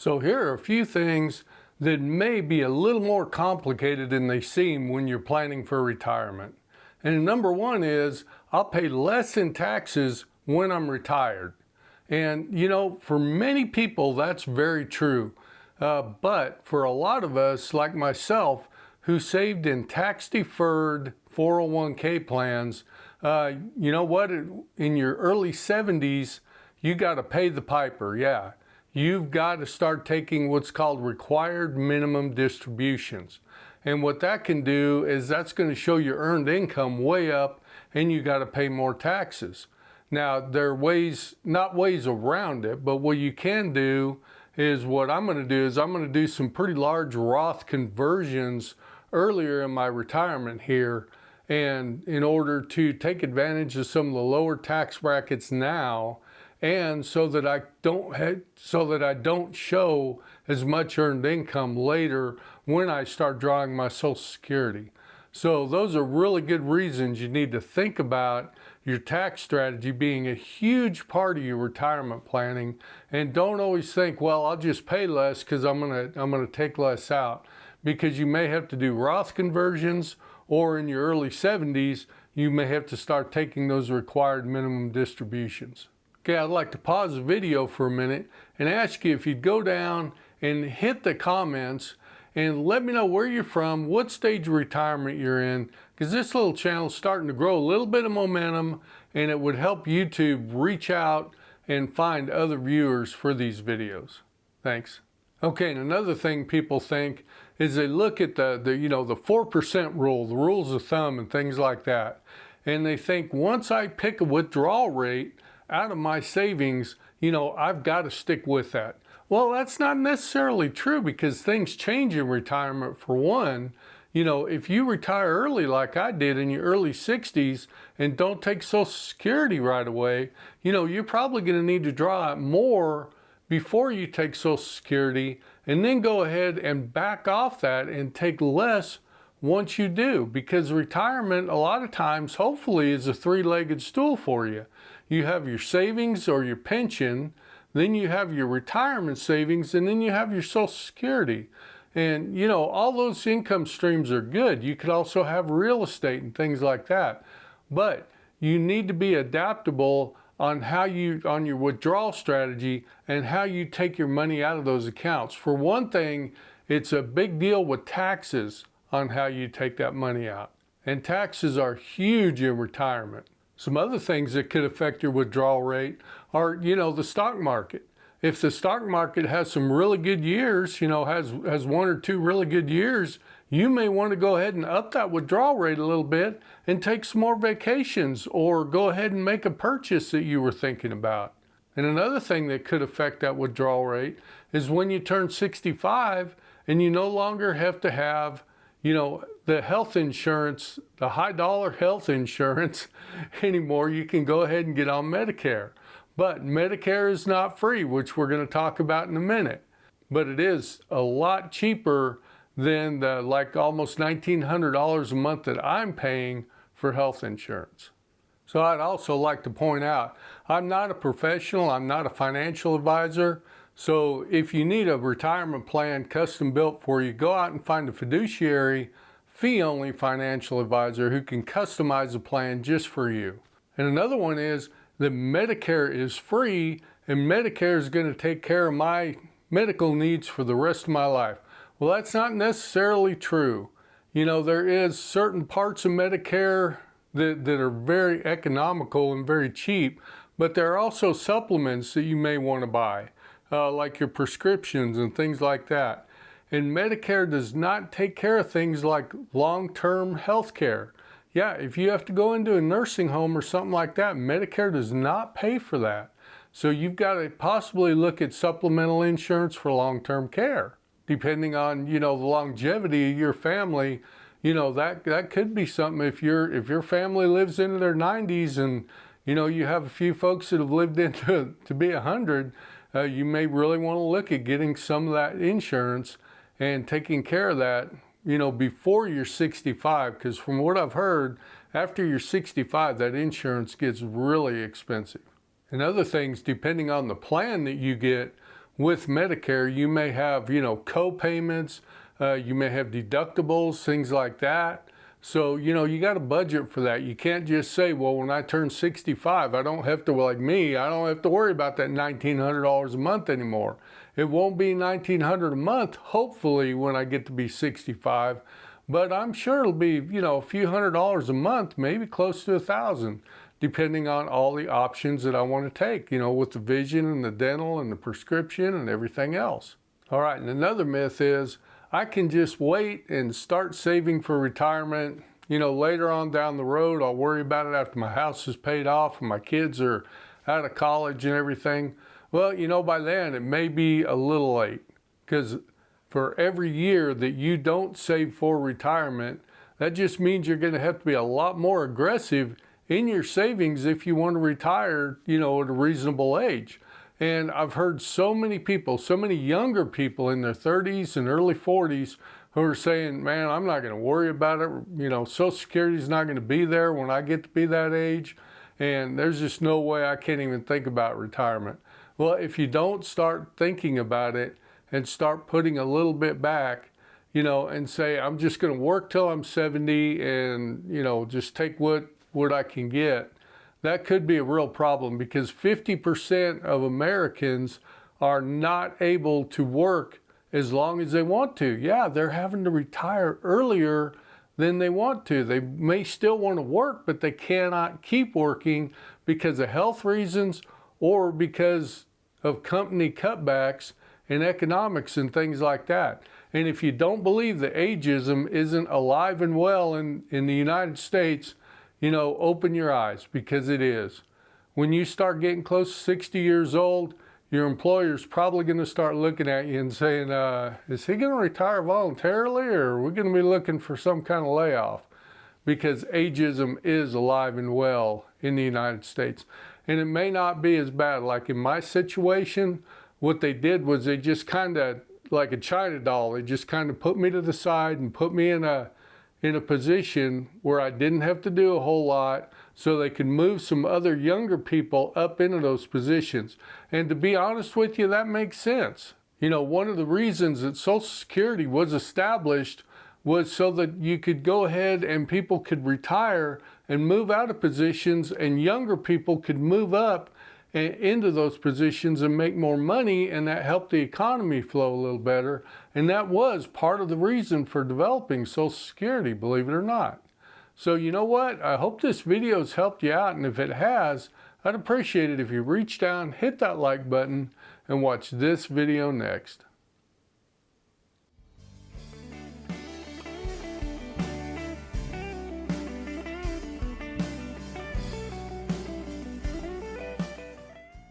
So here are a few things that may be a little more complicated than they seem when you're planning for retirement. And number one is I'll pay less in taxes when I'm retired. And you know, for many people that's very true. But for a lot of us, like myself, who saved in tax-deferred 401k plans, you know what? In your early 70s, you got to pay the piper. Yeah, you've got to start taking what's called required minimum distributions. And what that can do is that's going to show your earned income way up, and you got to pay more taxes. Now, there are ways, not ways around it, but what you can do is what I'm going to do is I'm going to do some pretty large Roth conversions earlier in my retirement here, and in order to take advantage of some of the lower tax brackets now, and so that I don't show as much earned income later when I start drawing my Social Security. So those are really good reasons you need to think about your tax strategy being a huge part of your retirement planning, and don't always think, well, I'll just pay less because I'm gonna take less out, because you may have to do Roth conversions, or in your early 70s you may have to start taking those required minimum distributions. Okay, I'd like to pause the video for a minute and ask you if you'd go down and hit the comments and let me know where you're from, what stage of retirement you're in, because this little channel is starting to grow a little bit of momentum, and it would help YouTube reach out and find other viewers for these videos. Thanks. Okay, and another thing people think is they look at the 4% rule, the rules of thumb and things like that, and they think once I pick a withdrawal rate out of my savings, I've got to stick with that. Well, that's not necessarily true, because things change in retirement. For one, if you retire early like I did in your early 60s and don't take Social Security right away, you're probably going to need to draw out more before you take Social Security, and then go ahead and back off that and take less once you do, because retirement a lot of times hopefully is a three-legged stool for you. You have your savings or your pension, then you have your retirement savings, and then you have your Social Security. And all those income streams are good. You could also have real estate and things like that. But you need to be adaptable on on your withdrawal strategy and how you take your money out of those accounts. For one thing, it's a big deal with taxes on how you take that money out. And taxes are huge in retirement. Some other things that could affect your withdrawal rate are, the stock market. If the stock market has some really good years, has one or two really good years, you may want to go ahead and up that withdrawal rate a little bit and take some more vacations, or go ahead and make a purchase that you were thinking about. And another thing that could affect that withdrawal rate is when you turn 65 and you no longer have to have the health insurance, the high dollar health insurance anymore. You can go ahead and get on Medicare. But Medicare is not free, which we're going to talk about in a minute. But it is a lot cheaper than the almost $1,900 a month that I'm paying for health insurance. So I'd also like to point out, I'm not a professional, I'm not a financial advisor. So if you need a retirement plan custom built for you, go out and find a fiduciary, fee-only financial advisor who can customize a plan just for you. And another one is that Medicare is free, and Medicare is going to take care of my medical needs for the rest of my life. Well, that's not necessarily true. There is certain parts of Medicare that are very economical and very cheap, but there are also supplements that you may want to buy. Like your prescriptions and things like that. And Medicare does not take care of things like long-term health care. Yeah, if you have to go into a nursing home or something like that, Medicare does not pay for that. So you've got to possibly look at supplemental insurance for long-term care. Depending on, the longevity of your family, that could be something. If your family lives into their 90s and, you have a few folks that have lived into to be 100, you may really want to look at getting some of that insurance and taking care of that, before you're 65, because from what I've heard, after you're 65, that insurance gets really expensive. And other things, depending on the plan that you get, with Medicare, you may have, co-payments, you may have deductibles, things like that. So, you got to budget for that. You can't just say, well, when I turn 65, I don't have to, like me, I don't have to worry about that $1,900 a month anymore. It won't be $1,900 a month, hopefully, when I get to be 65, but I'm sure it'll be, a few $100s a month, maybe close to $1,000, depending on all the options that I want to take, with the vision and the dental and the prescription and everything else. All right, and another myth is, I can just wait and start saving for retirement. Later on down the road, I'll worry about it after my house is paid off and my kids are out of college and everything. Well, by then it may be a little late, because for every year that you don't save for retirement, that just means you're going to have to be a lot more aggressive in your savings if you want to retire, at a reasonable age. And I've heard so many people, so many younger people in their 30s and early 40s who are saying, man, I'm not going to worry about it. Social Security is not going to be there when I get to be that age. And there's just no way I can't even think about retirement. Well, if you don't start thinking about it and start putting a little bit back, and say, I'm just going to work till I'm 70 and, just take what I can get, that could be a real problem, because 50% of Americans are not able to work as long as they want to. Yeah, they're having to retire earlier than they want to. They may still want to work, but they cannot keep working because of health reasons or because of company cutbacks in economics and things like that. And if you don't believe that ageism isn't alive and well in the United States, open your eyes, because it is. When you start getting close to 60 years old, your employer's probably going to start looking at you and saying, is he going to retire voluntarily, or are we going to be looking for some kind of layoff? Because ageism is alive and well in the United States. And it may not be as bad. Like in my situation, what they did was they just kind of, like a China doll, they just kind of put me to the side and put me in a position where I didn't have to do a whole lot, so they could move some other younger people up into those positions. And to be honest with you, that makes sense. One of the reasons that Social Security was established was so that you could go ahead and people could retire and move out of positions, and younger people could move up into those positions and make more money, and that helped the economy flow a little better. And that was part of the reason for developing Social Security, believe it or not. So you know what? I hope this video has helped you out, and if it has, I'd appreciate it if you reach down, hit that like button, and watch this video next.